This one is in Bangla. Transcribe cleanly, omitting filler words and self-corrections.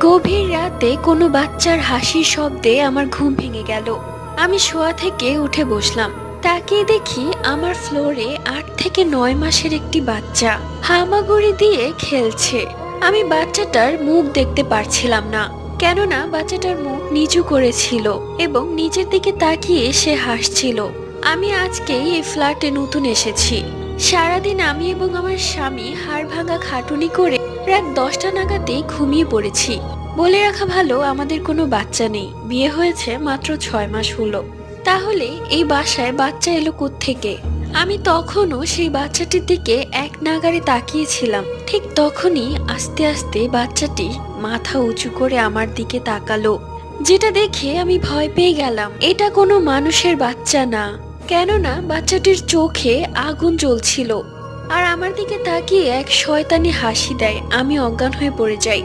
গভীর রাতে কোনো বাচ্চার হাসির শব্দে আমার ঘুম ভেঙে গেল। আমি শোয়া থেকে উঠে বসলাম। তাকিয়ে দেখি আমার ফ্লোরে 8 থেকে 9 মাসের একটি বাচ্চা হামাগুড়ি দিয়ে খেলছে। আমি বাচ্চাটার মুখ দেখতে পারছিলাম না, কেননা বাচ্চাটার মুখ নিচু করেছিল এবং নিচের দিকে তাকিয়ে সে হাসছিল। আমি আজকেই এই ফ্ল্যাটে নতুন এসেছি। সারাদিন আমি এবং আমার স্বামী হাড় ভাঙা খাটুনি করে রাত 10টা নাগাদেই ঘুমিয়ে পড়েছি। বলে রাখা ভালো, আমাদের কোনো বাচ্চা নেই, বিয়ে হয়েছে মাত্র 6 মাস হলো। তাহলে এই বাসায় বাচ্চা এলো কোত্থেকে? আমি তখনও সেই বাচ্চাটির দিকে এক নাগাড়ে তাকিয়েছিলাম। ঠিক তখনই আস্তে আস্তে বাচ্চাটি মাথা উঁচু করে আমার দিকে তাকালো, যেটা দেখে আমি ভয় পেয়ে গেলাম। এটা কোনো মানুষের বাচ্চা না, কেননা বাচ্চাটির চোখে আগুন জ্বলছিল। আর আমার দিকে তাকিয়ে এক শয়তানি হাসি দেয়। আমি অজ্ঞান হয়ে পড়ে যাই।